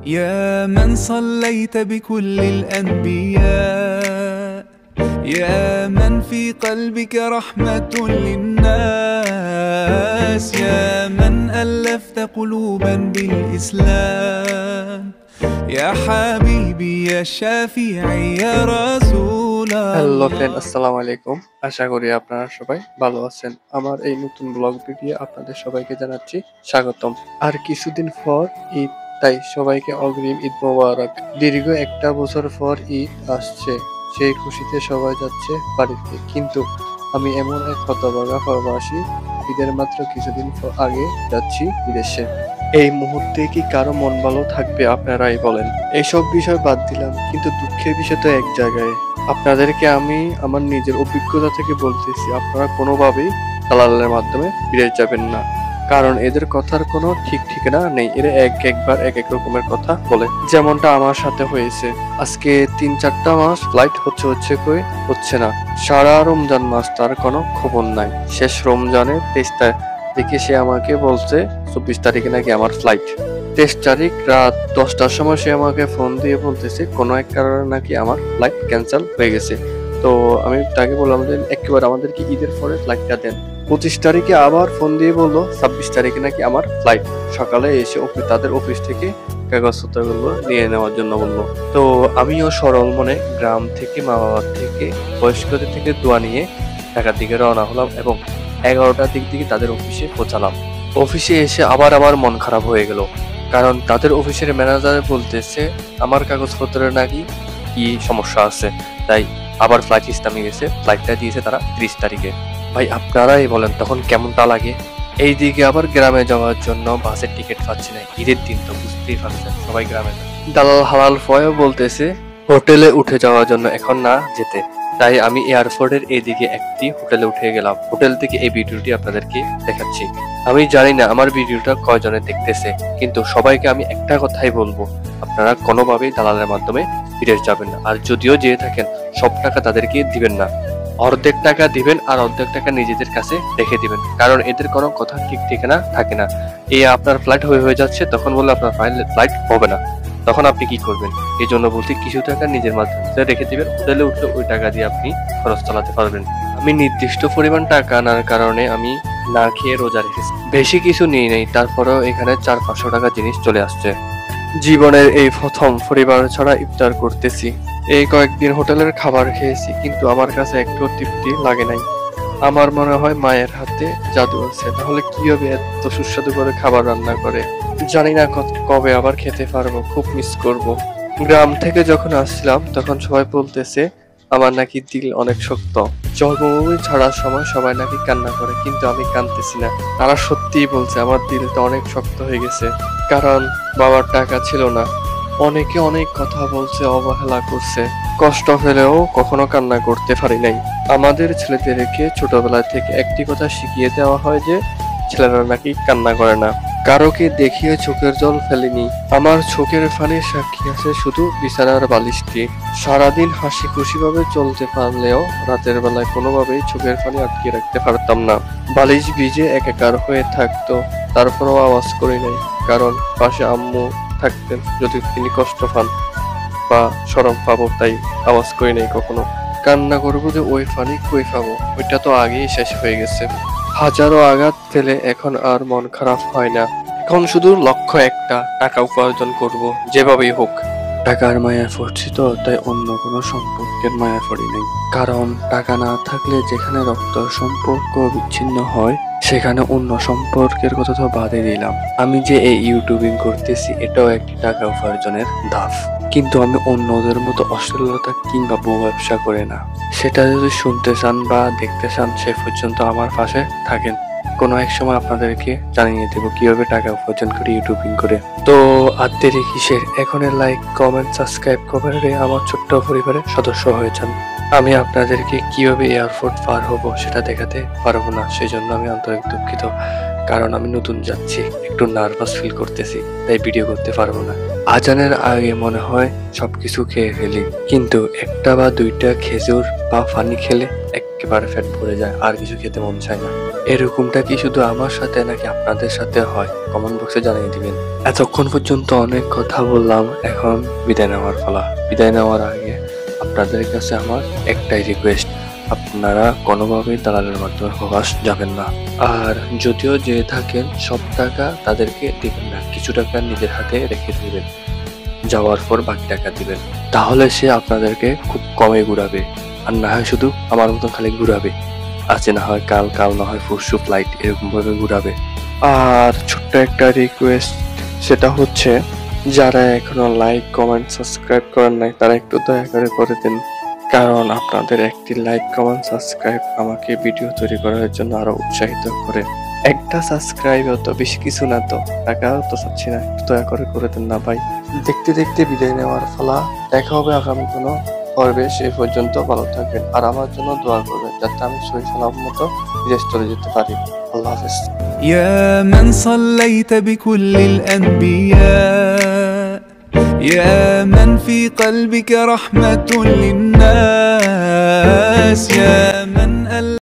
يا من صليت بكل الأنبياء، يا من في قلبك رحمة للناس، يا من ألفت قلوبا بالإسلام، يا حبيبي يا شافعي يا رسول hello الله। Friend, আসসালামু আলাইকুম। আশা করি আপনারা সবাই ভালো আছেন। আমার এই নতুন ব্লগ ভিডিও আপনাদের সবাইকে জানাচ্ছি স্বাগতম। আর কিছুদিন পর ঈদ, তাই সবাইকে অগ্রিম ঈদ মোবারক। দীর্ঘ একটা বছর পর ঈদ আসছে, সেই খুশিতে সবাই যাচ্ছে বাড়িতে, কিন্তু আমি এমন এক হতভাগা প্রবাসী, ঈদের মাত্র কিছুদিন আগে যাচ্ছি বিদেশে। এই মুহূর্তে কি কারো মন ভালো থাকবে? আপনারাই বলেন। এইসব বিষয় বাদ দিলাম, কিন্তু দুঃখের বিষয় তো এক জায়গায়। আপনাদেরকে আমি আমার নিজের অভিজ্ঞতা থেকে বলতেছি, আপনারা কোনোভাবেই দালালের মাধ্যমে বিদেশ যাবেন না। কারণ এদের কথার কোনো ঠিক ঠিকানা নেই। এরা একবার এক এক রকমের কথা বলে, যেমনটা আমার সাথে হয়েছে। আজকে 3-4টা মাস ফ্লাইট হচ্ছে হচ্ছে না। সারা রমজান মাস তার কোনো খবর নাই। শেষ রমজানে 23 তারিখে সে আমাকে বলছে 24 তারিখে নাকি আমার ফ্লাইট। 23 তারিখ রাত 10টার সময় সে আমাকে ফোন দিয়ে বলতেছে কোনো এক কারণে নাকি আমার ফ্লাইট ক্যান্সেল হয়ে গেছে। তো আমি তাকে বললাম যে একেবারে আমাদেরকে ঈদের পরে ফ্লাইটটা দেন। 25 তারিখে আবার ফোন দিয়ে বললো 26 তারিখে নাকি আমার ফ্লাইট। সকালে এসে তাদের অফিস থেকে কাগজপত্রগুলো নিয়ে নেওয়ার জন্য বললো। তো আমিও সরল মনে গ্রাম থেকে, মা বাবার থেকে, বয়স্কদের থেকে দোয়া নিয়ে ঢাকার দিকে রওনা হলাম এবং 11টার দিকে তাদের অফিসে পৌঁছালাম। অফিসে এসে আবার আমার মন খারাপ হয়ে গেল, কারণ তাদের অফিসের ম্যানেজার বলতেছে আমার কাগজপত্রের নাকি কি সমস্যা আছে, তাই আবার ফ্লাইট ইসলামে গেছে। ফ্লাইটটা দিয়েছে তারা 30 তারিখে। ভাই আপনারাই বলেন তখন কেমনটা লাগে। এইদিকে আবার গ্রামে যাওয়ার জন্য বাসের টিকিট পাচ্ছি না। ঈদের দিন তো বুঝতেই পারছেন, সবাই গ্রামে যায়। দালাল হালাল ফয়ও বলতেছে হোটেলে উঠে যাওয়ার জন্য এখন না যেতে। তাই আমি এয়ারপোর্টের এদিকে একটি হোটেলে উঠে গেলাম। হোটেল থেকে এই ভিডিওটি আপনাদেরকে দেখাচ্ছি। আমি জানি না আমার ভিডিওটা কয়জনে দেখতেছে, কিন্তু সবাইকে আমি একটা কথাই বলবো, আপনারা কোনোভাবেই দালালের মাধ্যমে বিদেশ যাবেন না। আর যদিও যেয়ে থাকেন, সব টাকা তাদেরকে দিবেন না। অর্ধেক টাকা দিবেন আর অর্ধেক টাকা নিজেদের কাছে রেখে দিবেন, কারণ এদের কোনো কথা ঠিক ঠিকানা থাকে না। এই আপনার ফ্লাইট হয়ে যাচ্ছে, তখন বললে আপনার ফ্লাইট হবে না, তখন আপনি কি করবেন? এই জন্য বলতে কিছু টাকা নিজের মাধ্যমে রেখে দিবেন। হোটেলে উঠলে ওই টাকা দিয়ে আপনি খরচ চালাতে পারবেন। আমি নির্দিষ্ট পরিমাণ টাকা আনার কারণে আমি না খেয়ে রোজা রেখেছি। বেশি কিছু নিয়ে নেই, তারপরেও এখানে 400-500 টাকা জিনিস চলে আসছে। জীবনের এই প্রথম পরিবার ছাড়া ইফতার করতেছি। এই কয়েকদিন হোটেলের খাবার খেয়েছি, কিন্তু আমার কাছে একটু তৃপ্তি লাগে নাই। আমার মনে হয় মায়ের হাতে জাদু আছে, তাহলে কিভাবে এত সুস্বাদু করে খাবার রান্না করে। জানি না কবে আবার খেতে পারবো, খুব মিস করব। গ্রাম থেকে যখন আসছিলাম তখন সবাই বলতেছে আমার নাকি দিল অনেক শক্ত। জন্মভূমি ছাড়ার সময় সবাই নাকি কান্না করে, কিন্তু আমি কাঁদতেছি না। তারা সত্যিই বলছে আমার দিলটা অনেক শক্ত হয়ে গেছে, কারণ বাবার টাকা ছিল না। অনেকে অনেক কথা বলছে, অবহেলা করছে, কষ্ট পেলেও কখনো কান্না করতে পারি নাই। আমাদের ছেলেদেরকে ছোটবেলা থেকে একটি কথা শিখিয়ে দেওয়া হয় যে ছেলেরা নাকি কান্না করে না। কারোকে দেখিয়ে চোখের জল ফেলেনি। আমার চোখের পানির সাক্ষী আছে শুধু বিছানার বালিশটি। সারাদিন হাসি খুশি ভাবে চলতে পারলেও রাতের বেলায় কোনোভাবেই চোখের পানি আটকে রাখতে পারতাম না। বালিশ ভিজে একাকার হয়ে থাকতো, তারপরও আওয়াজ করি নাই, কারণ পাশে আম্মু থাকতেন। যদি তিনি কষ্ট পান বা শরম পাবো, তাই আওয়াজ করি নাই কখনো। কান্না করবো যে ওই পানি কই পাবো, ওইটা তো আগেই শেষ হয়ে গেছে। হাজারো আঘাত ফেলে এখন আর মন খারাপ হয় না। এখন শুধু লক্ষ্য একটা, টাকা উপার্জন করব যেভাবেই হোক। টাকার মায়া পড়ছি তো, তাই অন্য কোনো সম্পর্কের মায়া পড়ি নাই। কারণ টাকা না থাকলে যেখানে রক্ত সম্পর্ক বিচ্ছিন্ন হয়, সেখানে অন্য সম্পর্কের কথা তো বাদে দিলাম। আমি যে এই ইউটিউবিং করতেছি, এটাও একটি টাকা উপার্জনের ধাপ। কিন্তু আমি অন্যদের মতো অশ্লীলতা কিংবা বউ ব্যবসা করে না। সেটা যদি শুনতে চান বা দেখতে চান, সে পর্যন্ত আমার পাশে থাকেন। কোনো এক সময় আপনাদেরকে জানিয়ে দেবো কিভাবে টাকা উপার্জন করে ইউটিউবিং করে। তো আর দেরি কিসের? এখনই লাইক, কমেন্ট, সাবস্ক্রাইব করে আমার ছোট্ট পরিবারের সদস্য হয়ে যান। আমি আপনাদেরকে কিভাবে এয়ারপোর্ট পার হব সেটা দেখাতে পারবো না, সেজন্য আমি আন্তরিক দুঃখিত। কারণ আমি নতুন যাচ্ছি, একটু নার্ভাস ফিল করতেছি, তাই ভিডিও করতে পারবো না। আজানের আগে মনে হয় সবকিছু খেয়ে ফেলি, কিন্তু একটা বা দুইটা খেজুর বা পানি খেলে একটু একেবারে পেট ভরে যায়, আর কিছু খেতে মন চায় না। এরকমটা কি শুধু আমার সাথে নাকি আপনাদের সাথে হয়? কমেন্ট বক্সে জানিয়ে দিবেন। এতক্ষণ পর্যন্ত অনেক কথা বললাম, এখন বিদায় নেওয়ার পালা। বিদায় নেওয়ার আগে আপনাদের কাছে আমার একটাই রিকোয়েস্ট, আপনারা কোনোভাবেই দালালের মাধ্যমে প্রবাস যাবেন না। আর যদিও যেয়ে থাকেন, সব টাকা তাদেরকে দিবেন না, কিছু টাকা নিজের হাতে রেখে দিবেন, যাওয়ার পর বাকি টাকা দিবেন। তাহলে সে আপনাদেরকে খুব কমে ঘুরাবে, আর না হয় শুধু আমার মতন খালি ঘুরাবে। আজকে না হয় কাল, কাল না হয় পরশু ফ্লাইট, এরকম ভাবে ঘুরাবে। আর ছোট্ট একটা রিকোয়েস্ট, সেটা হচ্ছে যারা এখনো লাইক কমেন্ট সাবস্ক্রাইব করেন নাই, তারা একটু দয়া করে দেন। কারণ আপনাদের একটি লাইক কমেন্ট সাবস্ক্রাইব আমাকে ভিডিও তৈরি করার জন্য আরো উৎসাহিত করে। একটা সাবস্ক্রাইব তো বেশি কিছু না, তো টাকাও তো চাচ্ছি না, একটু দয়া করে দেন না ভাই। দেখতে দেখতে বিদায় নেওয়ার ফলা। দেখা হবে আগামী কোনো পর্বে। সেই পর্যন্ত ভালো থাকবেন আর আমার জন্য দোয়া করবেন, যাতে আমি সহি সালামত বিদেশ চলে যেতে পারি। আল্লাহ হাফেজ। يا من صليت بكل الأنبياء، يا من في قلبك رحمة للناس، يا